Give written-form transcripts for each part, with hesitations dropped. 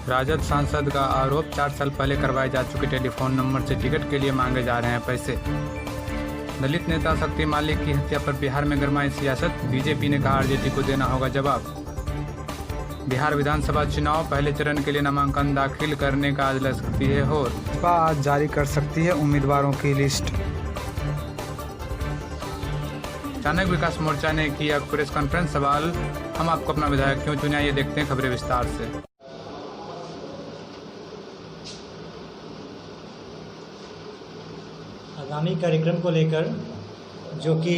राजद सांसद का आरोप, 4 साल पहले करवाए जा चुके टेलीफोन नंबर से टिकट के लिए मांगे जा रहे हैं पैसे। दलित नेता शक्ति मालिक की हत्या पर बिहार में गरमाई सियासत, बीजेपी ने कहा आरजेडी को देना होगा जवाब। बिहार विधानसभा चुनाव पहले चरण के लिए नामांकन दाखिल करने का आज लग सकती है और भाजपा आज जारी कर सकती है उम्मीदवारों की लिस्ट। चाणक्य विकास मोर्चा ने किया प्रेस कॉन्फ्रेंस, सवाल हम आपको अपना विधायक क्यों चुना, ये देखते हैं खबरें विस्तार से। आगामी कार्यक्रम को लेकर जो कि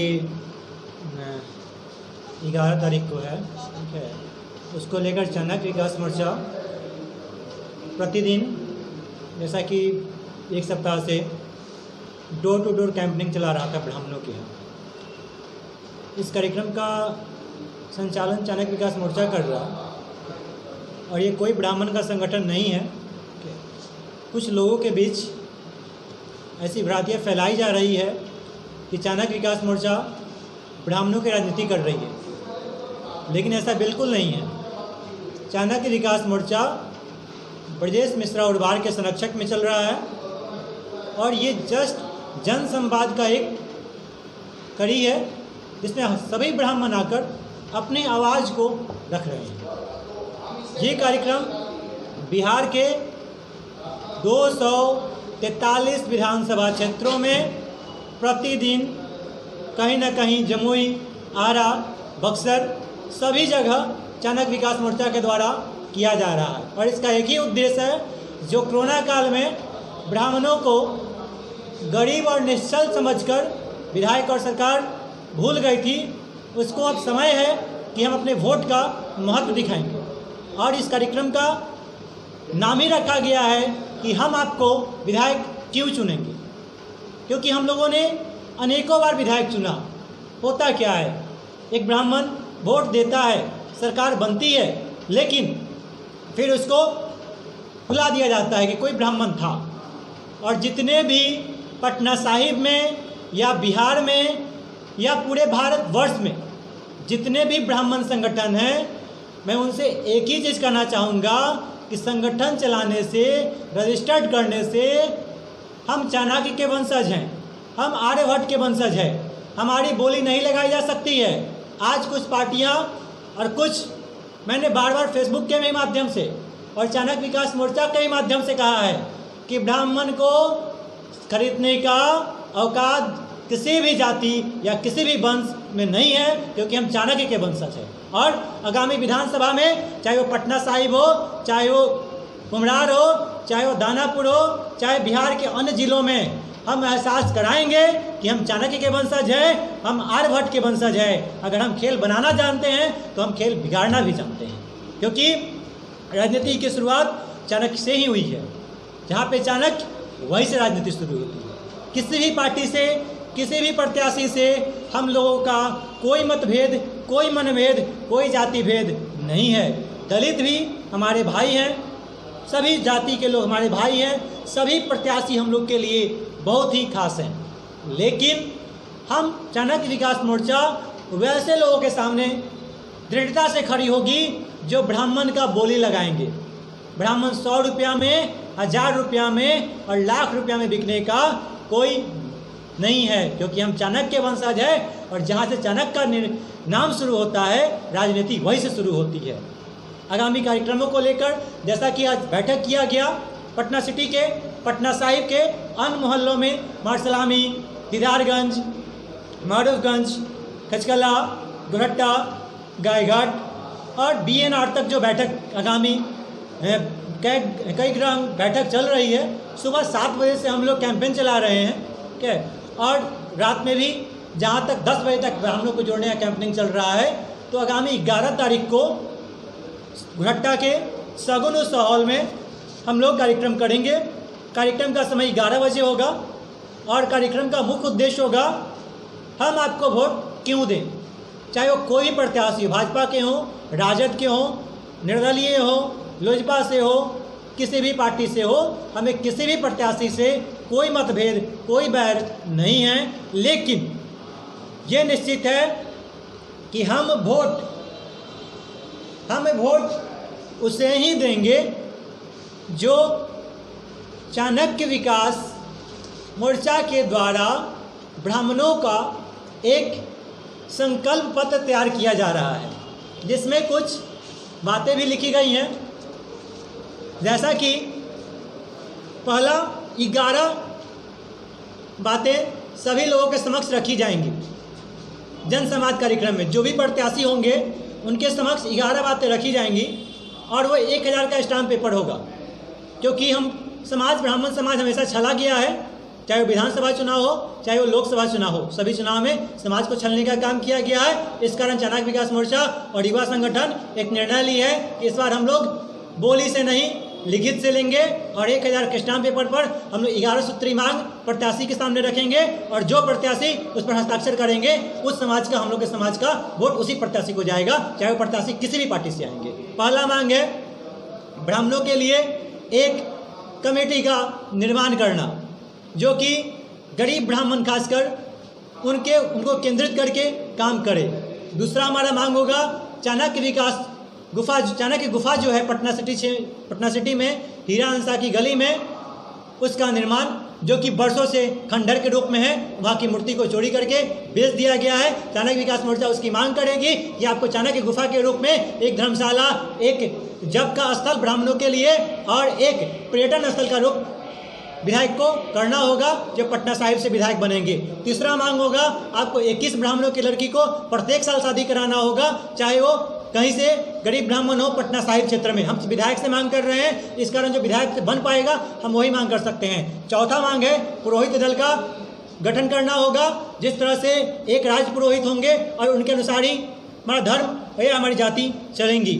11 तारीख को है, ठीक है, उसको लेकर चाणक्य विकास मोर्चा प्रतिदिन जैसा कि एक सप्ताह से डोर टू डोर कैंपेनिंग चला रहा था ब्राह्मणों के यहाँ। इस कार्यक्रम का संचालन चाणक्य विकास मोर्चा कर रहा और ये कोई ब्राह्मण का संगठन नहीं है। कुछ लोगों के बीच ऐसी भ्रांतियाँ फैलाई जा रही है कि चाणक्य विकास मोर्चा ब्राह्मणों की राजनीति कर रही है, लेकिन ऐसा बिल्कुल नहीं है। चाणक्य विकास मोर्चा ब्रजेश मिश्रा उड़वार के संरक्षक में चल रहा है और ये जस्ट जन संवाद का एक कड़ी है जिसमें सभी ब्राह्मण आकर अपनी आवाज़ को रख रहे हैं। ये कार्यक्रम बिहार के 243 विधानसभा क्षेत्रों में प्रतिदिन कहीं न कहीं जमुई, आरा, बक्सर सभी जगह चाणक्य विकास मोर्चा के द्वारा किया जा रहा है और इसका एक ही उद्देश्य है, जो कोरोना काल में ब्राह्मणों को गरीब और निश्चल समझकर विधायक और सरकार भूल गई थी, उसको अब समय है कि हम अपने वोट का महत्व दिखाएंगे। और इस कार्यक्रम का नाम ही रखा गया है कि हम आपको विधायक क्यों चुनेंगे, क्योंकि हम लोगों ने अनेकों बार विधायक चुना। होता क्या है, एक ब्राह्मण वोट देता है, सरकार बनती है, लेकिन फिर उसको भुला दिया जाता है कि कोई ब्राह्मण था। और जितने भी पटना साहिब में या बिहार में या पूरे भारतवर्ष में जितने भी ब्राह्मण संगठन हैं, मैं उनसे एक ही चीज़ कहना चाहूँगा कि संगठन चलाने से, रजिस्टर्ड करने से हम चाणक्य के वंशज हैं, हम आर्यभट्ट के वंशज हैं, हमारी बोली नहीं लगाई जा सकती है। आज कुछ पार्टियाँ और कुछ, मैंने बार बार फेसबुक के माध्यम से और चाणक्य विकास मोर्चा के माध्यम से कहा है कि ब्राह्मण को खरीदने का औकात किसी भी जाति या किसी भी वंश में नहीं है, क्योंकि हम चाणक्य के वंशज हैं। और आगामी विधानसभा में चाहे वो पटना साहिब हो, चाहे वो कुम्हरार हो, चाहे वो दानापुर हो, चाहे बिहार के अन्य जिलों में, हम एहसास कराएंगे कि हम चाणक्य के वंशज हैं, हम आर्यभट्ट के वंशज हैं। अगर हम खेल बनाना जानते हैं तो हम खेल बिगाड़ना भी जानते हैं, क्योंकि राजनीति की शुरुआत चाणक्य से ही हुई है। जहाँ पे चाणक्य, वहीं से राजनीति शुरू होती है। किसी भी पार्टी से, किसी भी प्रत्याशी से हम लोगों का कोई मतभेद, कोई मनभेद, कोई जाति भेद नहीं है। दलित भी हमारे भाई हैं, सभी जाति के लोग हमारे भाई हैं, सभी प्रत्याशी हम लोग के लिए बहुत ही खास हैं। लेकिन हम चाणक्य विकास मोर्चा वैसे लोगों के सामने दृढ़ता से खड़ी होगी जो ब्राह्मण का बोली लगाएंगे। ब्राह्मण 100 रुपया में, 1000 रुपया में और लाख रुपया में बिकने का कोई नहीं है, क्योंकि हम चाणक्य के वंशज हैं और जहाँ से चाणक्य का नाम शुरू होता है, राजनीति वहीं से शुरू होती है। आगामी कार्यक्रमों को लेकर जैसा कि आज बैठक किया गया, पटना सिटी के, पटना साहिब के अन्य मोहल्लों में मारसलामी, दीदारगंज, माधवगंज, खचकला, गोरट्टा, गायघाट और BNR तक जो बैठक आगामी कई ग्राम बैठक चल रही है। सुबह 7 बजे से हम लोग कैंपेन चला रहे हैं, ठीक है, और रात में भी जहाँ तक 10 बजे तक हम लोग को जोड़ने का कैंपेनिंग चल रहा है। तो आगामी 11 तारीख को घुरट्टा के सगुन हॉल में हम लोग कार्यक्रम करेंगे। कार्यक्रम का समय 11 बजे होगा और कार्यक्रम का मुख्य उद्देश्य होगा, हम आपको वोट क्यों दें, चाहे वो कोई भी प्रत्याशी, भाजपा के हों, राजद के हों, निर्दलीय हो, लोजपा से हो, किसी भी पार्टी से हो, हमें किसी भी प्रत्याशी से कोई मतभेद, कोई बैर नहीं है। लेकिन ये निश्चित है कि हम वोट उसे ही देंगे जो चाणक्य विकास मोर्चा के द्वारा ब्राह्मणों का एक संकल्प पत्र तैयार किया जा रहा है, जिसमें कुछ बातें भी लिखी गई हैं, जैसा कि पहला 11 बातें सभी लोगों के समक्ष रखी जाएंगी। जन समाज कार्यक्रम में जो भी प्रत्याशी होंगे उनके समक्ष 11 बातें रखी जाएंगी और वो 1000 का स्टाम्प पेपर होगा, क्योंकि हम समाज ब्राह्मण समाज हमेशा छला गया है, चाहे वो विधानसभा चुनाव हो चाहे वो लोकसभा चुनाव हो, सभी चुनाव में समाज को छलने का काम किया गया है। इस कारण चाणक्य विकास मोर्चा और युवा संगठन एक निर्णय ली है कि इस बार हम लोग बोली से नहीं लिखित से लेंगे और 1000 के स्टाम्प पेपर पर हम लोग 11 सूत्री मांग प्रत्याशी के सामने रखेंगे और जो प्रत्याशी उस पर हस्ताक्षर करेंगे उस समाज का, हम लोग के समाज का वोट उसी प्रत्याशी को जाएगा, चाहे वो प्रत्याशी किसी भी पार्टी से आएंगे। पहला मांग है ब्राह्मणों के लिए एक कमेटी का निर्माण करना, जो कि गरीब ब्राह्मण खासकर उनको केंद्रित करके काम करे। दूसरा हमारा मांग होगा चाणक्य विकास गुफा, चाणक्य गुफा जो है पटना सिटी में हीरा हंसा की गली में, उसका निर्माण जो कि वर्षों से खंडहर के रूप में है, वहाँ की मूर्ति को चोरी करके बेच दिया गया है। चाणक्य विकास मोर्चा उसकी मांग करेगी कि आपको चाणक्य गुफा के रूप में एक धर्मशाला, एक जप का स्थल ब्राह्मणों के लिए और एक पर्यटन स्थल का रूप विधायक को करना होगा, जो पटना साहिब से विधायक बनेंगे। तीसरा मांग होगा आपको 21 ब्राह्मणों की लड़की को प्रत्येक साल शादी कराना होगा, चाहे वो कहीं से गरीब ब्राह्मण हो पटना साहिब क्षेत्र में। हम विधायक से मांग कर रहे हैं, इस कारण जो विधायक से बन पाएगा हम वही मांग कर सकते हैं। चौथा मांग है पुरोहित दल का गठन करना होगा, जिस तरह से एक राज पुरोहित होंगे और उनके अनुसार ही हमारा धर्म या हमारी जाति चलेंगी।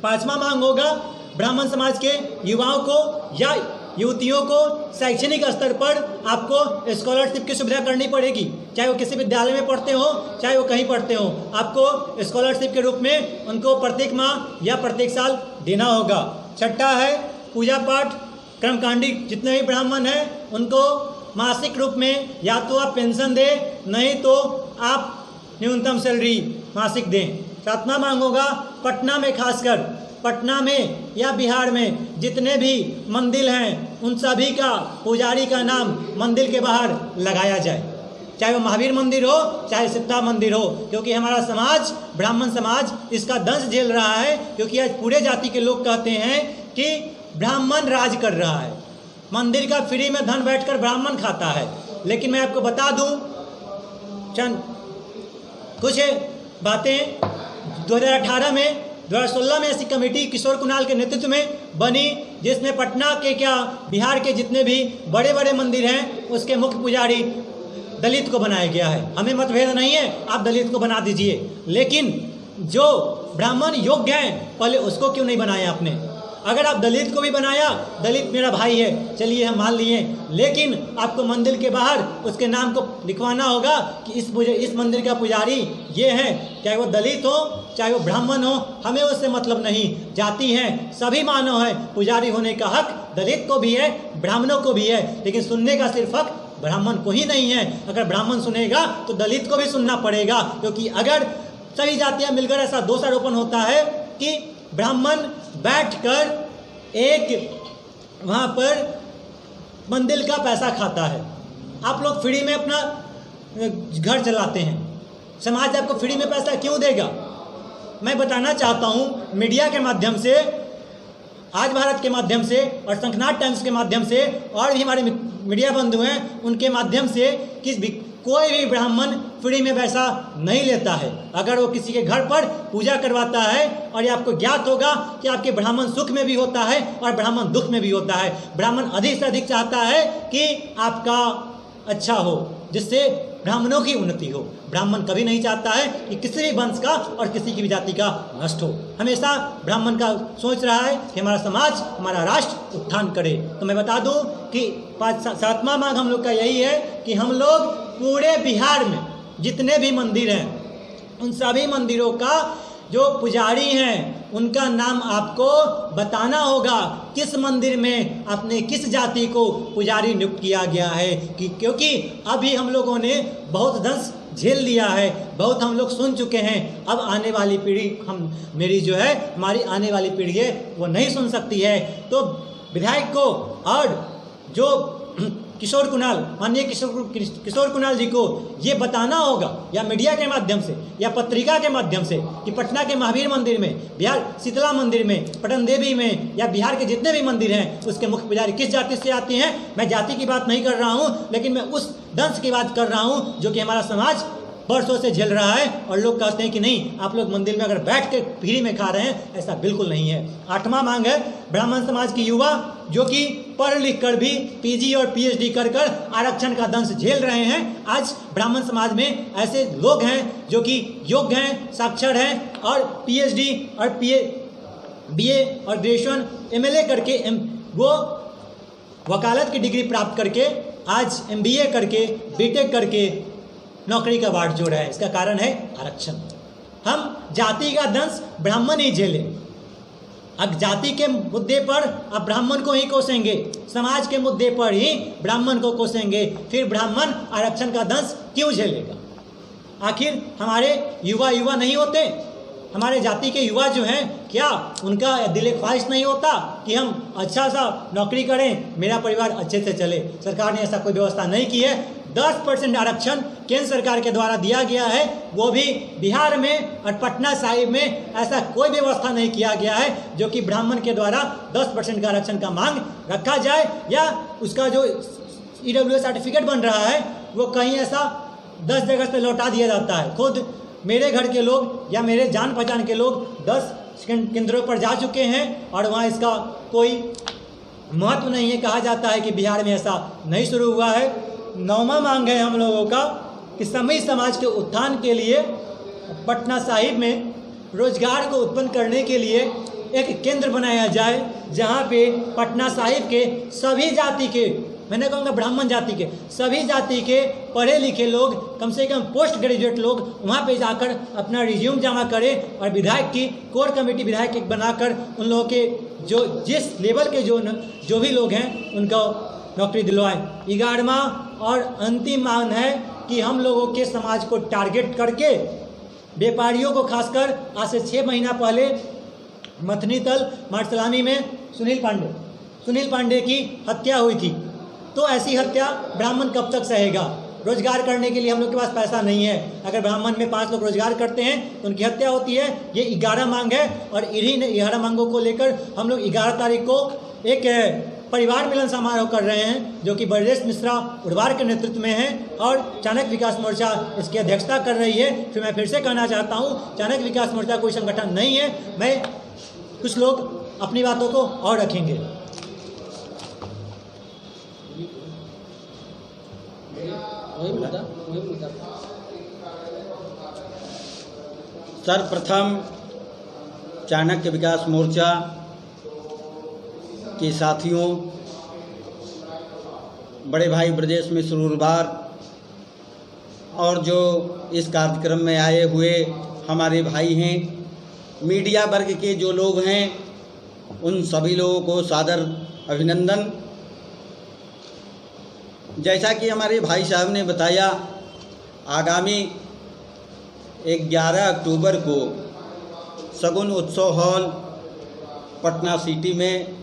पांचवा मांग होगा ब्राह्मण समाज के युवाओं को या युवतियों को शैक्षणिक स्तर पर आपको स्कॉलरशिप की सुविधा करनी पड़ेगी, चाहे वो किसी विद्यालय में पढ़ते हो चाहे वो कहीं पढ़ते हो, आपको स्कॉलरशिप के रूप में उनको प्रत्येक माह या प्रत्येक साल देना होगा। छठा है पूजा पाठ कर्मकांडी जितने भी ब्राह्मण हैं उनको मासिक रूप में या तो आप पेंशन दें, नहीं तो आप न्यूनतम सैलरी मासिक दें। सातवां मांग होगा पटना में, खासकर पटना में या बिहार में जितने भी मंदिर हैं उन सभी का पुजारी का नाम मंदिर के बाहर लगाया जाए, चाहे वो महावीर मंदिर हो चाहे सिद्धा मंदिर हो, क्योंकि हमारा समाज ब्राह्मण समाज इसका दंश झेल रहा है, क्योंकि आज पूरे जाति के लोग कहते हैं कि ब्राह्मण राज कर रहा है, मंदिर का फ्री में धन बैठकर ब्राह्मण खाता है। लेकिन मैं आपको बता दूं चंद कुछ बातें 2018 में 2016 में ऐसी कमेटी किशोर कुणाल के नेतृत्व में बनी, जिसमें पटना के क्या बिहार के जितने भी बड़े बड़े मंदिर हैं उसके मुख्य पुजारी दलित को बनाया गया है। हमें मतभेद नहीं है, आप दलित को बना दीजिए, लेकिन जो ब्राह्मण योग्य हैं पहले उसको क्यों नहीं बनाया आपने? अगर आप दलित को भी बनाया, दलित मेरा भाई है, चलिए हम मान लिए, लेकिन आपको मंदिर के बाहर उसके नाम को लिखवाना होगा कि इस मंदिर का पुजारी ये है, चाहे वो दलित हो चाहे वो ब्राह्मण हो, हमें उससे मतलब नहीं। जाति है, सभी मानव है, पुजारी होने का हक दलित को भी है ब्राह्मणों को भी है, लेकिन सुनने का सिर्फ हक ब्राह्मण को ही नहीं है। अगर ब्राह्मण सुनेगा तो दलित को भी सुनना पड़ेगा, क्योंकि अगर सभी जातियाँ मिलकर ऐसा दोषारोपण होता है कि ब्राह्मण बैठकर एक वहाँ पर मंदिर का पैसा खाता है, आप लोग फ्री में अपना घर चलाते हैं, समाज आपको फ्री में पैसा क्यों देगा? मैं बताना चाहता हूँ मीडिया के माध्यम से, आज भारत के माध्यम से और शंखनाद टाइम्स के माध्यम से और भी हमारे मीडिया बंधु हैं उनके माध्यम से कि कोई भी ब्राह्मण फ्री में पैसा नहीं लेता है। अगर वो किसी के घर पर पूजा करवाता है, और ये आपको ज्ञात होगा कि आपके ब्राह्मण सुख में भी होता है और ब्राह्मण दुख में भी होता है। ब्राह्मण अधिक से अधिक चाहता है कि आपका अच्छा हो, जिससे ब्राह्मणों की उन्नति हो। ब्राह्मण कभी नहीं चाहता है कि किसी भी वंश का और किसी की भी जाति का नष्ट हो। हमेशा ब्राह्मण का सोच रहा है कि हमारा समाज, हमारा राष्ट्र उत्थान करे। तो मैं बता दूं कि 7वां मांग हम लोग का यही है कि हम लोग पूरे बिहार में जितने भी मंदिर हैं उन सभी मंदिरों का जो पुजारी हैं उनका नाम आपको बताना होगा, किस मंदिर में आपने किस जाति को पुजारी नियुक्त किया गया है। क्योंकि अभी हम लोगों ने बहुत दंश झेल लिया है, बहुत हम लोग सुन चुके हैं। अब आने वाली पीढ़ी हमारी आने वाली पीढ़ी है वो नहीं सुन सकती है। तो विधायक को और जो माननीय किशोर कुणाल जी को ये बताना होगा, या मीडिया के माध्यम से या पत्रिका के माध्यम से, कि पटना के महावीर मंदिर में, बिहार शीतला मंदिर में, पटन देवी में, या बिहार के जितने भी मंदिर हैं उसके मुख्य पुजारी किस जाति से आती हैं। मैं जाति की बात नहीं कर रहा हूँ, लेकिन मैं उस दंश की बात कर रहा हूँ जो कि हमारा समाज वर्षों से झेल रहा है। और लोग कहते हैं कि नहीं, आप लोग मंदिर में अगर बैठ के फ्री में खा रहे हैं, ऐसा बिल्कुल नहीं है। 8वां मांग है, ब्राह्मण समाज की युवा जो कि पढ़ लिख कर भी पीजी और पीएचडी कर आरक्षण का दंश झेल रहे हैं। आज ब्राह्मण समाज में ऐसे लोग हैं जो कि योग्य हैं, साक्षर हैं और पीएचडी और बीए और ग्रेजुएशन एमएलए करके वो वकालत की डिग्री प्राप्त करके आज एमबीए करके बीटेक करके नौकरी का बाट जोड़ा है। इसका कारण है आरक्षण। हम जाति का दंश ब्राह्मण ही झेले। अब जाति के मुद्दे पर अब ब्राह्मण को ही कोसेंगे, समाज के मुद्दे पर ही ब्राह्मण को कोसेंगे, फिर ब्राह्मण आरक्षण का दंश क्यों झेलेगा? आखिर हमारे युवा नहीं होते? हमारे जाति के युवा जो हैं, क्या उनका दिल ख्वाहिश नहीं होता कि हम अच्छा सा नौकरी करें, मेरा परिवार अच्छे से चले? सरकार ने ऐसा कोई व्यवस्था नहीं की है। 10% आरक्षण केंद्र सरकार के द्वारा दिया गया है, वो भी बिहार में और पटना साहिब में ऐसा कोई व्यवस्था नहीं किया गया है जो कि ब्राह्मण के द्वारा 10% का आरक्षण का मांग रखा जाए, या उसका जो ईडब्ल्यूएस सर्टिफिकेट बन रहा है वो कहीं ऐसा 10 जगह से लौटा दिया जाता है। खुद मेरे घर के लोग या मेरे जान पहचान के लोग 10 केंद्रों पर जा चुके हैं और वहाँ इसका कोई महत्व नहीं है। कहा जाता है कि बिहार में ऐसा नहीं शुरू हुआ है। 9वां मांग है हम लोगों का कि सभी समाज के उत्थान के लिए पटना साहिब में रोजगार को उत्पन्न करने के लिए एक केंद्र बनाया जाए, जहाँ पे पटना साहिब के सभी जाति के, मैंने कहूँगा ब्राह्मण जाति के सभी जाति के पढ़े लिखे लोग, कम से कम पोस्ट ग्रेजुएट लोग वहाँ पे जाकर अपना रिज्यूम जमा करें और विधायक की कोर कमेटी विधायक बनाकर उन लोगों के जो जिस लेवल के जो भी लोग हैं उनको नौकरी दिलवाएं। 11वां और अंतिम मांग है कि हम लोगों के समाज को टारगेट करके व्यापारियों को, खासकर आज से 6 महीना पहले मथनी तल मार्सलामी में सुनील पांडे की हत्या हुई थी। तो ऐसी हत्या ब्राह्मण कब तक सहेगा? रोजगार करने के लिए हम लोग के पास पैसा नहीं है। अगर ब्राह्मण में 5 लोग रोजगार करते हैं तो उनकी हत्या होती है। ये 11 मांग है और इन्हीं 11 मांगों को लेकर हम लोग 11 तारीख को एक परिवार मिलन समारोह कर रहे हैं, जो कि ब्रजेश मिश्रा उड़वार के नेतृत्व में है और चाणक्य विकास मोर्चा इसकी अध्यक्षता कर रही है। फिर मैं फिर से कहना चाहता हूँ, चाणक्य विकास मोर्चा कोई संगठन नहीं है। मैं कुछ लोग अपनी बातों को और रखेंगे। सर्वप्रथम चाणक्य विकास मोर्चा के साथियों, बड़े भाई ब्रजेश मिश्र उड़वार और जो इस कार्यक्रम में आए हुए हमारे भाई हैं, मीडिया वर्ग के जो लोग हैं, उन सभी लोगों को सादर अभिनंदन। जैसा कि हमारे भाई साहब ने बताया, आगामी 11 अक्टूबर को सगुन उत्सव हॉल पटना सिटी में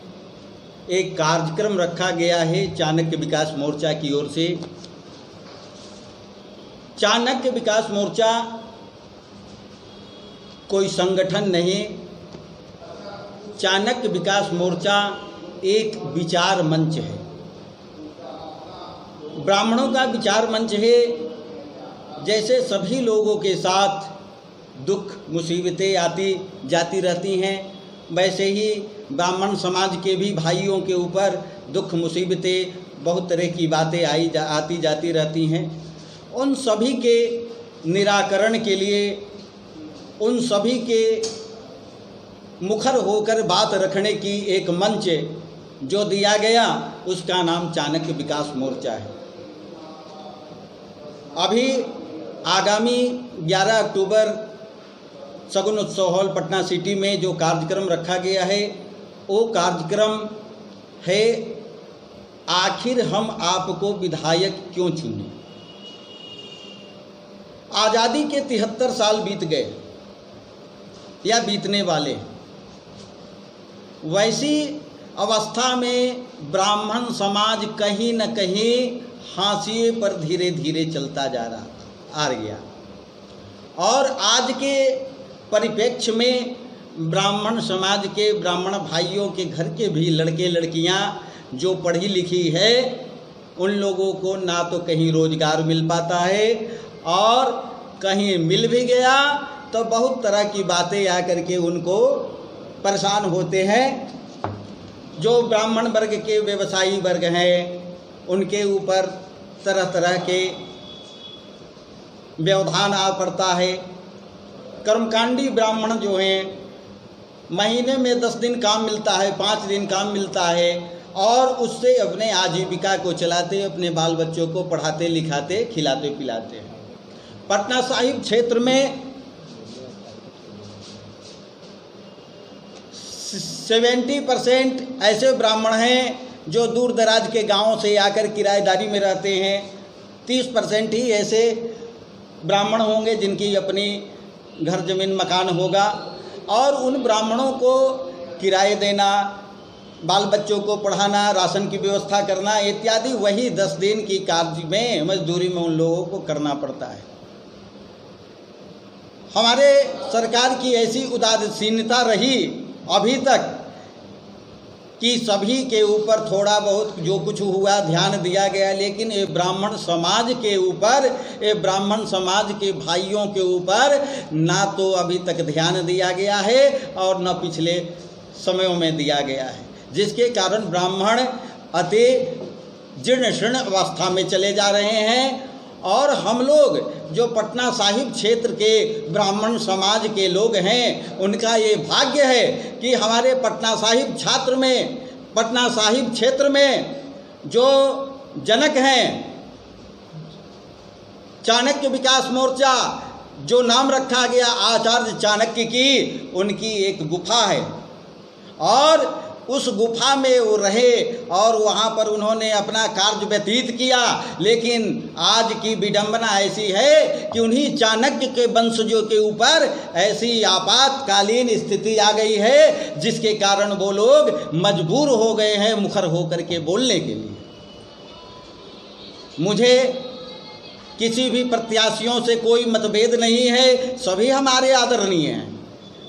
एक कार्यक्रम रखा गया है चाणक्य विकास मोर्चा की ओर से। चाणक्य विकास मोर्चा कोई संगठन नहीं, चाणक्य विकास मोर्चा एक विचार मंच है, ब्राह्मणों का विचार मंच है। जैसे सभी लोगों के साथ दुख मुसीबतें आती जाती रहती हैं, वैसे ही ब्राह्मण समाज के भी भाइयों के ऊपर दुख मुसीबतें, बहुत तरह की बातें आती जाती रहती हैं। उन सभी के निराकरण के लिए, उन सभी के मुखर होकर बात रखने की एक मंच जो दिया गया, उसका नाम चाणक्य विकास मोर्चा है। अभी आगामी 11 अक्टूबर सगुन उत्सव हॉल पटना सिटी में जो कार्यक्रम रखा गया है, वो कार्यक्रम है आखिर हम आपको विधायक क्यों चुने। आज़ादी के 73 साल बीत गए या बीतने वाले, वैसी अवस्था में ब्राह्मण समाज कहीं न कहीं हाशिए पर धीरे धीरे चलता जा रहा आ गया। और आज के परिप्रेक्ष्य में ब्राह्मण समाज के, ब्राह्मण भाइयों के घर के भी लड़के लड़कियां जो पढ़ी लिखी है, उन लोगों को ना तो कहीं रोजगार मिल पाता है, और कहीं मिल भी गया तो बहुत तरह की बातें आकर के उनको परेशान होते हैं। जो ब्राह्मण वर्ग के व्यवसायी वर्ग हैं, उनके ऊपर तरह तरह के व्यवधान आ पड़ता है। कर्मकांडी ब्राह्मण जो हैं, महीने में 10 दिन काम मिलता है, 5 दिन काम मिलता है, और उससे अपने आजीविका को चलाते, अपने बाल बच्चों को पढ़ाते लिखाते खिलाते पिलाते हैं। पटना साहिब क्षेत्र में 70% ऐसे ब्राह्मण हैं जो दूर दराज के गांवों से आकर किराएदारी में रहते हैं। 30% ही ऐसे ब्राह्मण होंगे जिनकी अपनी घर जमीन मकान होगा, और उन ब्राह्मणों को किराए देना, बाल बच्चों को पढ़ाना, राशन की व्यवस्था करना इत्यादि वही 10 दिन की कार्य में, मजदूरी में उन लोगों को करना पड़ता है। हमारे सरकार की ऐसी उदासीनता रही अभी तक कि सभी के ऊपर थोड़ा बहुत जो कुछ हुआ ध्यान दिया गया, लेकिन ये ब्राह्मण समाज के ऊपर, ये ब्राह्मण समाज के भाइयों के ऊपर ना तो अभी तक ध्यान दिया गया है और न पिछले समयों में दिया गया है, जिसके कारण ब्राह्मण अति जीर्ण शीर्ण अवस्था में चले जा रहे हैं। और हम लोग जो पटना साहिब क्षेत्र के ब्राह्मण समाज के लोग हैं, उनका ये भाग्य है कि हमारे पटना साहिब क्षेत्र में जो जनक हैं, चाणक्य विकास मोर्चा जो नाम रखा गया आचार्य चाणक्य की, उनकी एक गुफा है, और उस गुफा में वो रहे और वहाँ पर उन्होंने अपना कार्य व्यतीत किया। लेकिन आज की विडंबना ऐसी है कि उन्हीं चाणक्य के वंशजों के ऊपर ऐसी आपातकालीन स्थिति आ गई है, जिसके कारण वो लोग मजबूर हो गए हैं मुखर होकर के बोलने के लिए। मुझे किसी भी प्रत्याशियों से कोई मतभेद नहीं है, सभी हमारे आदरणीय हैं।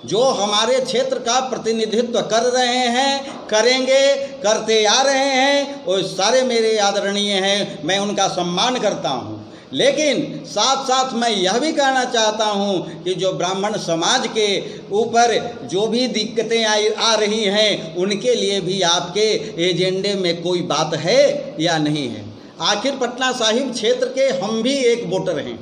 जो हमारे क्षेत्र का प्रतिनिधित्व कर रहे हैं, करेंगे, करते आ रहे हैं, वो सारे मेरे आदरणीय हैं, मैं उनका सम्मान करता हूं। लेकिन साथ साथ मैं यह भी कहना चाहता हूं कि जो ब्राह्मण समाज के ऊपर जो भी दिक्कतें आ रही हैं, उनके लिए भी आपके एजेंडे में कोई बात है या नहीं है। आखिर पटना साहिब क्षेत्र के हम भी एक वोटर हैं,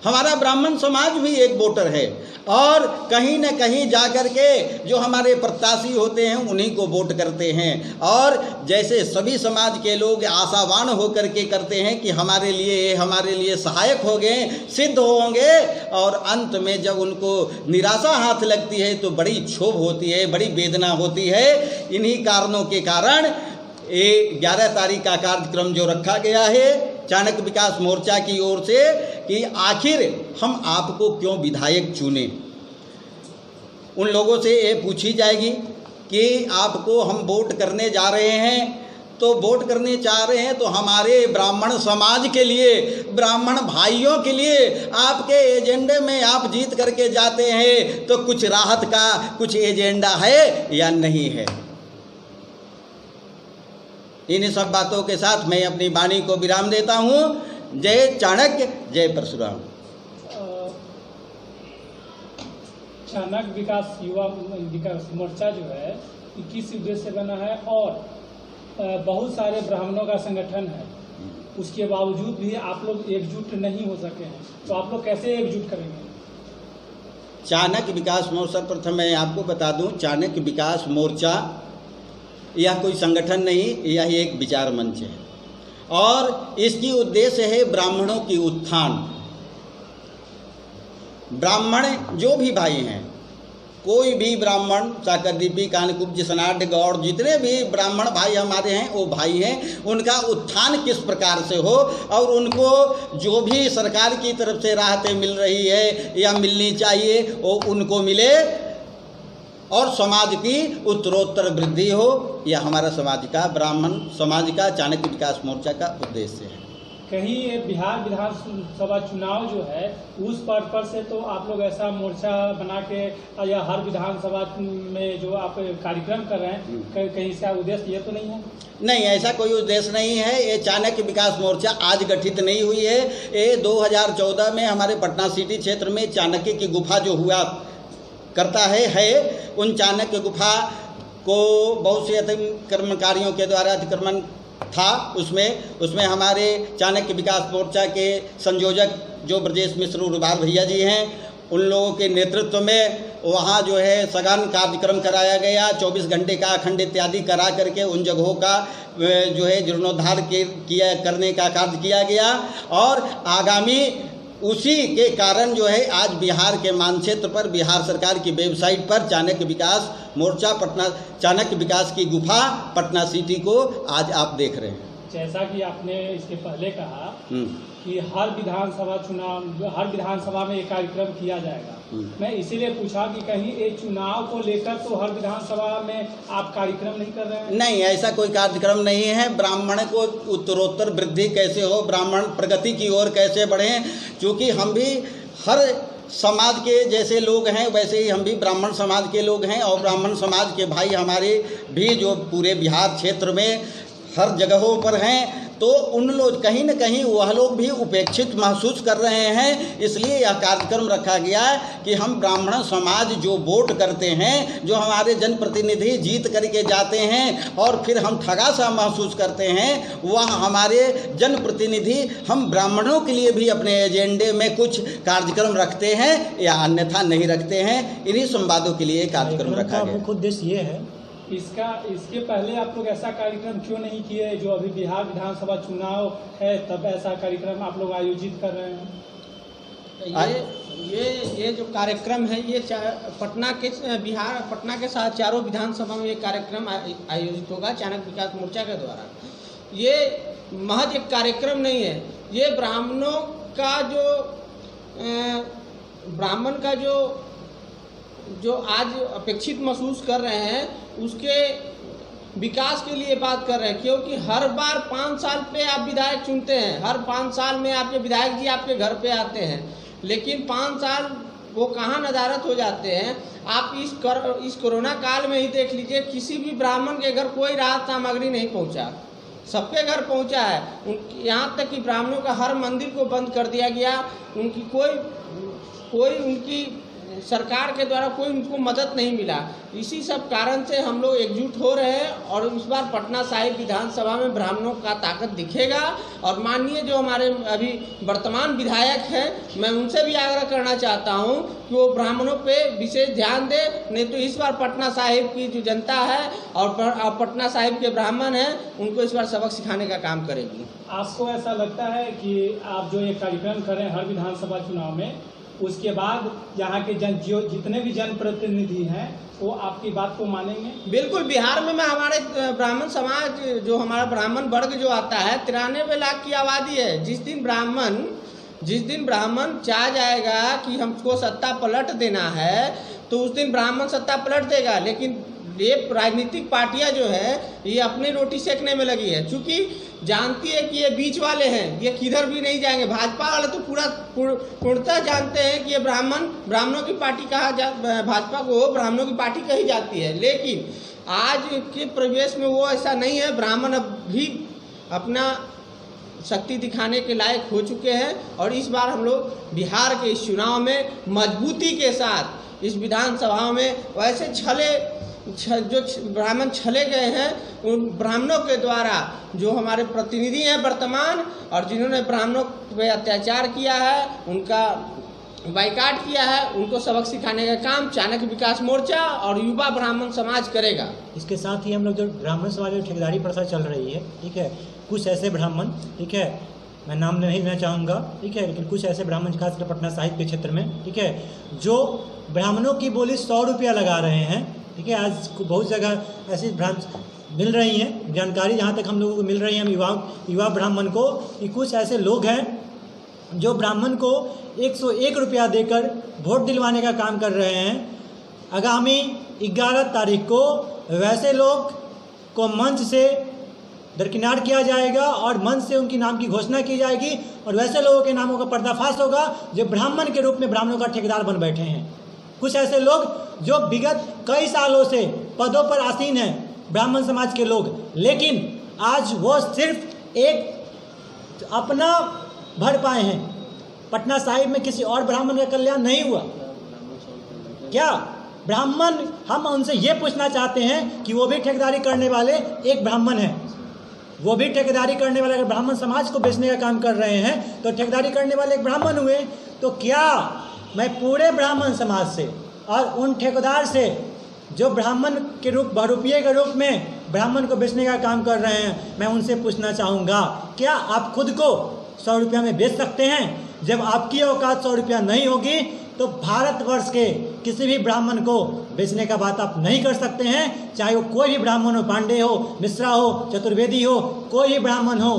हमारा ब्राह्मण समाज भी एक वोटर है, और कहीं न कहीं जाकर के जो हमारे प्रत्याशी होते हैं उन्हीं को वोट करते हैं। और जैसे सभी समाज के लोग आशावान होकर के करते हैं कि हमारे लिए सहायक हो गए, सिद्ध होंगे, और अंत में जब उनको निराशा हाथ लगती है तो बड़ी क्षोभ होती है, बड़ी वेदना होती है। इन्हीं कारणों के कारण ये 11 तारीख का कार्यक्रम जो रखा गया है चाणक्य विकास मोर्चा की ओर से, कि आखिर हम आपको क्यों विधायक चुने। उन लोगों से ये पूछी जाएगी कि आपको हम वोट करने जा रहे हैं, तो वोट करने चाह रहे हैं तो हमारे ब्राह्मण समाज के लिए, ब्राह्मण भाइयों के लिए आपके एजेंडे में आप जीत करके जाते हैं, तो कुछ राहत का कुछ एजेंडा है या नहीं है। इन सब बातों के साथ मैं अपनी वाणी को विराम देता हूँ। जय चाणक्य, जय परशुराम। चाणक्य विकास युवा विकास मोर्चा जो है किस उद्देश्य से बना है, और बहुत सारे ब्राह्मणों का संगठन है, उसके बावजूद भी आप लोग एकजुट नहीं हो सके हैं, तो आप लोग कैसे एकजुट करेंगे? चाणक्य विकास मोर्चा, प्रथम मैं आपको बता दूं, चाणक्य विकास मोर्चा यह कोई संगठन नहीं, यह एक विचार मंच है, और इसकी उद्देश्य है ब्राह्मणों की उत्थान। ब्राह्मण जो भी भाई हैं, कोई भी ब्राह्मण साकरदीपी, कानकुब्ज, सनाढ़, गौड़, जितने भी ब्राह्मण भाई हमारे हैं वो भाई हैं, उनका उत्थान किस प्रकार से हो और उनको जो भी सरकार की तरफ से राहतें मिल रही है या मिलनी चाहिए वो उनको मिले और समाज की उत्तरोत्तर वृद्धि हो, यह हमारा समाज का, ब्राह्मण समाज का चाणक्य विकास मोर्चा का उद्देश्य है। कहीं ये बिहार विधानसभा चुनाव जो है उस पर्पज से तो आप लोग ऐसा मोर्चा बना के या हर विधानसभा में जो आप कार्यक्रम कर रहे हैं, कहीं इसका उद्देश्य ये तो नहीं है? नहीं, ऐसा कोई उद्देश्य नहीं है। ये चाणक्य विकास मोर्चा आज गठित नहीं हुई है। ये 2014 में हमारे पटना सिटी क्षेत्र में चाणक्य की गुफा जो हुआ करता है उन चाणक्य गुफा को बहुत से अतिक्रमणकारियों के द्वारा अतिक्रमण था। उसमें हमारे चाणक्य विकास मोर्चा के संयोजक जो ब्रजेश मिश्र उर्वार भैया जी हैं, उन लोगों के नेतृत्व में वहाँ जो है सघन कार्यक्रम कराया गया। 24 घंटे का अखंड इत्यादि करा करके उन जगहों का जो है जीर्णोद्धार करने का कार्य किया गया और आगामी उसी के कारण जो है आज बिहार के मानचित्र पर, बिहार सरकार की वेबसाइट पर चाणक्य विकास मोर्चा पटना, चाणक्य विकास की गुफा पटना सिटी को आज आप देख रहे हैं। जैसा कि आपने इसके पहले कहा कि हर विधानसभा में ये कार्यक्रम किया जाएगा, मैं इसीलिए पूछा कि कहीं ये चुनाव को लेकर तो हर विधानसभा में आप कार्यक्रम नहीं कर रहे हैं? नहीं, ऐसा कोई कार्यक्रम नहीं है। ब्राह्मण को उत्तरोत्तर वृद्धि कैसे हो, ब्राह्मण प्रगति की ओर कैसे बढ़े, क्योंकि हम भी हर समाज के जैसे लोग हैं वैसे ही हम भी ब्राह्मण समाज के लोग हैं और ब्राह्मण समाज के भाई हमारे भी जो पूरे बिहार क्षेत्र में हर जगहों पर हैं, तो उन लोग कहीं न कहीं वह लोग भी उपेक्षित महसूस कर रहे हैं। इसलिए यह कार्यक्रम रखा गया है कि हम ब्राह्मण समाज जो वोट करते हैं, जो हमारे जनप्रतिनिधि जीत करके जाते हैं और फिर हम ठगा सा महसूस करते हैं, वह हमारे जनप्रतिनिधि हम ब्राह्मणों के लिए भी अपने एजेंडे में कुछ कार्यक्रम रखते हैं या अन्यथा नहीं रखते हैं। इन्हीं संवादों के लिए कार्यक्रम रखा गया। मुख्य उद्देश्य ये है इसके पहले आप लोग ऐसा कार्यक्रम क्यों नहीं किए? जो अभी बिहार विधानसभा चुनाव है तब ऐसा कार्यक्रम आप लोग आयोजित कर रहे हैं? ये जो कार्यक्रम है ये पटना के साथ चारों विधानसभा में ये कार्यक्रम आयोजित होगा चाणक्य विकास मोर्चा के द्वारा। ये महज एक कार्यक्रम नहीं है, ये ब्राह्मणों का जो आज अपेक्षित महसूस कर रहे हैं उसके विकास के लिए बात कर रहे हैं। क्योंकि हर बार 5 साल पे आप विधायक चुनते हैं, हर 5 साल में आपके विधायक जी आपके घर पे आते हैं, लेकिन 5 साल वो कहाँ नदारत हो जाते हैं। आप इस कोरोना काल में ही देख लीजिए, किसी भी ब्राह्मण के घर कोई राहत सामग्री नहीं पहुँचा, सबके घर पहुँचा है। यहाँ तक कि ब्राह्मणों का हर मंदिर को बंद कर दिया गया, उनकी कोई उनकी सरकार के द्वारा कोई उनको मदद नहीं मिला। इसी सब कारण से हम लोग एकजुट हो रहे हैं और इस बार पटना साहिब विधानसभा में ब्राह्मणों का ताकत दिखेगा। और माननीय जो हमारे अभी वर्तमान विधायक हैं, मैं उनसे भी आग्रह करना चाहता हूं कि वो ब्राह्मणों पे विशेष ध्यान दे, नहीं तो इस बार पटना साहिब की जो जनता है और पटना साहिब के ब्राह्मण हैं उनको इस बार सबक सिखाने का काम करेगी। आपको ऐसा लगता है कि आप जो ये कार्यक्रम करें हर विधानसभा चुनाव में, उसके बाद यहाँ के जितने भी जनप्रतिनिधि हैं वो आपकी बात को मानेंगे? बिल्कुल। बिहार में हमारे ब्राह्मण समाज, जो हमारा ब्राह्मण वर्ग जो आता है, 93 लाख की आबादी है। जिस दिन ब्राह्मण चाह जाएगा कि हमको सत्ता पलट देना है तो उस दिन ब्राह्मण सत्ता पलट देगा। लेकिन ये राजनीतिक पार्टियां जो है ये अपनी रोटी सेकने में लगी है, क्योंकि जानती है कि ये बीच वाले हैं, ये किधर भी नहीं जाएंगे। भाजपा वाले तो पूर्णतः जानते हैं कि ये ब्राह्मणों की पार्टी भाजपा को ब्राह्मणों की पार्टी कही जाती है। लेकिन आज के परिवेश में वो ऐसा नहीं है। ब्राह्मण अब भी अपना शक्ति दिखाने के लायक हो चुके हैं और इस बार हम लोग बिहार के इस चुनाव में मजबूती के साथ इस विधानसभा में वैसे जो ब्राह्मण छले गए हैं, उन ब्राह्मणों के द्वारा जो हमारे प्रतिनिधि हैं वर्तमान और जिन्होंने ब्राह्मणों पे अत्याचार किया है, उनका बाइकाट किया है, उनको सबक सिखाने का काम चाणक्य विकास मोर्चा और युवा ब्राह्मण समाज करेगा। इसके साथ ही हम लोग जो ब्राह्मण समाज में ठेकेदारी प्रथा चल रही है, ठीक है, कुछ ऐसे ब्राह्मण, ठीक है, मैं नाम नहीं लेना चाहूँगा, ठीक है, लेकिन कुछ ऐसे ब्राह्मण खासकर पटना साहिब के क्षेत्र में, ठीक है, जो ब्राह्मणों की बोली 100 रुपया लगा रहे हैं, ठीक है। आज बहुत जगह ऐसी मिल रही हैं जानकारी, जहाँ तक हम लोगों को मिल रही है, हम युवा ब्राह्मण को, कि कुछ ऐसे लोग हैं जो ब्राह्मण को 101 रुपया देकर वोट दिलवाने का काम कर रहे हैं। आगामी 11 तारीख को वैसे लोग को मंच से दरकिनार किया जाएगा और मंच से उनकी नाम की घोषणा की जाएगी और वैसे लोगों के नामों का पर्दाफाश होगा जो ब्राह्मण के रूप में ब्राह्मणों का ठेकेदार बन बैठे हैं। कुछ ऐसे लोग जो विगत कई सालों से पदों पर आसीन हैं, ब्राह्मण समाज के लोग, लेकिन आज वो सिर्फ एक अपना भर पाए हैं। पटना साहिब में किसी और ब्राह्मण का कल्याण नहीं हुआ क्या? ब्राह्मण, हम उनसे ये पूछना चाहते हैं कि वो भी ठेकेदारी करने वाले एक ब्राह्मण हैं, वो भी ठेकेदारी करने वाले, अगर ब्राह्मण समाज को बेचने का काम कर रहे हैं तो ठेकेदारी करने वाले एक ब्राह्मण हुए। तो क्या मैं पूरे ब्राह्मण समाज से और उन ठेकेदार से जो ब्राह्मण के रूप बहुरूपीय के रूप में ब्राह्मण को बेचने का काम कर रहे हैं, मैं उनसे पूछना चाहूँगा, क्या आप खुद को 100 रुपया में बेच सकते हैं? जब आपकी औकात 100 रुपया नहीं होगी तो भारतवर्ष के किसी भी ब्राह्मण को बेचने का बात आप नहीं कर सकते हैं, चाहे वो कोई भी ब्राह्मण हो, पांडे हो, मिश्रा हो, चतुर्वेदी हो, कोई भी ब्राह्मण हो।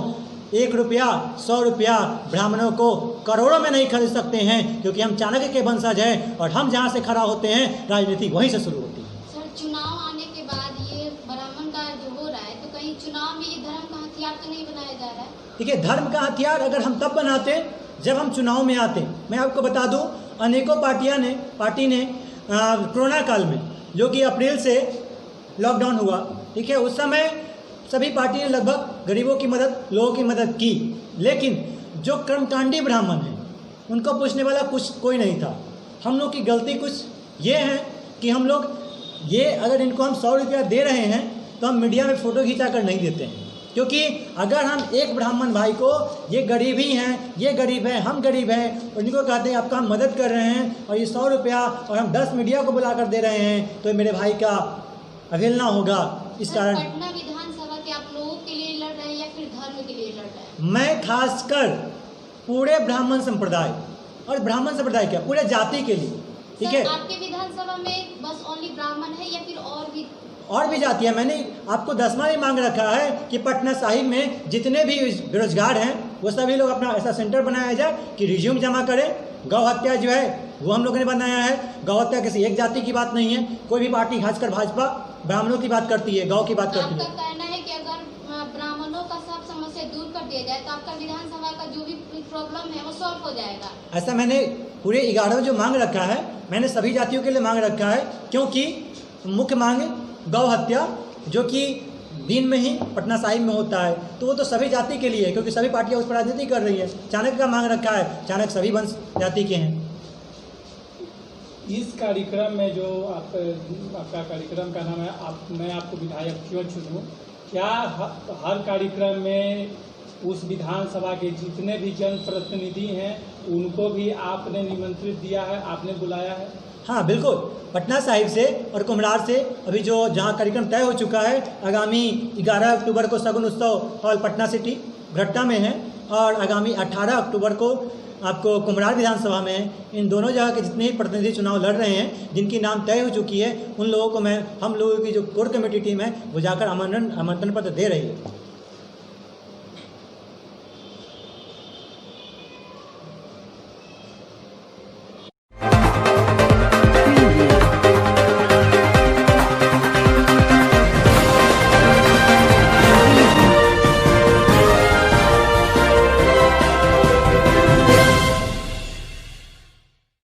1 रुपया 100 रुपया ब्राह्मणों को करोड़ों में नहीं खरीद सकते हैं, क्योंकि हम चाणक्य के वंशज हैं और हम जहाँ से खड़ा होते हैं राजनीति वहीं से शुरू होती है। सर, चुनाव आने के बाद ये ब्राह्मण का जो हो रहा है, तो कहीं चुनाव में ये धर्म का हथियार तो नहीं बनाया जा रहा है? देखिए, धर्म का हथियार अगर हम तब बनाते जब हम चुनाव में आते। मैं आपको बता दूं, अनेकों पार्टी ने कोरोना काल में, जो कि अप्रैल से लॉकडाउन हुआ, ठीक है, उस समय सभी पार्टी ने लगभग गरीबों की मदद, लोगों की मदद की, लेकिन जो कर्मकांडी ब्राह्मण हैं उनको पूछने वाला कोई नहीं था। हम लोग की गलती कुछ ये है कि हम लोग ये, अगर इनको हम 100 रुपया दे रहे हैं तो हम मीडिया में फ़ोटो खिंचा कर नहीं देते हैं, क्योंकि अगर हम एक ब्राह्मण भाई को, ये गरीब ही हैं, ये गरीब है, हम गरीब हैं, और इनको कहते हैं आपका हम मदद कर रहे हैं और ये 100 रुपया और हम 10 मीडिया को बुला कर दे रहे हैं, तो मेरे भाई का अवहेलना होगा। इस कारण पटना विधानसभा के आप लोगों के लिए लड़ रहे हैं या फिर धर्म के लिए लड़ रहे हैं? मैं खासकर पूरे ब्राह्मण संप्रदाय, और ब्राह्मण संप्रदाय क्या, पूरे जाति के लिए, ठीक है। आपके विधानसभा में बस ओनली ब्राह्मण है या फिर और भी जाति है? मैंने आपको 10वां भी मांग रखा है कि पटना साहिब में जितने भी बेरोजगार हैं वो सभी लोग अपना ऐसा सेंटर बनाया जाए कि रिज्यूम जमा करें। गौ हत्या जो है वो हम लोगों ने बनाया है। गौ हत्या किसी एक जाति की बात नहीं है, कोई भी पार्टी, खासकर भाजपा ब्राह्मणों की बात करती है, गौ की बात करती है। आपका कहना है कि अगर ब्राह्मणों का सब समस्या दूर कर दिया जाए तो आपका विधानसभा का जो भी प्रॉब्लम है वो सॉल्व हो जाएगा? ऐसा मैंने पूरे 11 जो मांग रखा है, मैंने सभी जातियों के लिए मांग रखा है, क्योंकि मुख्य मांग गौ हत्या जो कि दिन में ही पटना साहिब में होता है, तो वो तो सभी जाति के लिए है, क्योंकि सभी पार्टियां उस पर राजनीति कर रही है। चाणक्य का मांग रखा है, चाणक्य सभी वंश जाति के हैं। इस कार्यक्रम में जो आपका कार्यक्रम का नाम है, मैं आपको विधायक क्यों चुनूं, क्या हर कार्यक्रम में उस विधानसभा के जितने भी जनप्रतिनिधि हैं उनको भी आपने निमंत्रित दिया है, आपने बुलाया है? हाँ बिल्कुल, पटना साहिब से और कुम्हरार से अभी जो जहाँ कार्यक्रम तय हो चुका है, आगामी 11 अक्टूबर को सगुन उत्सव हॉल पटना सिटी भट्टा में है और आगामी 18 अक्टूबर को आपको कुम्हरार विधानसभा में है। इन दोनों जगह के जितने ही प्रतिनिधि चुनाव लड़ रहे हैं, जिनकी नाम तय हो चुकी है, उन लोगों को हम लोगों की जो कोर कमेटी टीम है वो जाकर आमंत्रण पत्र दे रही है।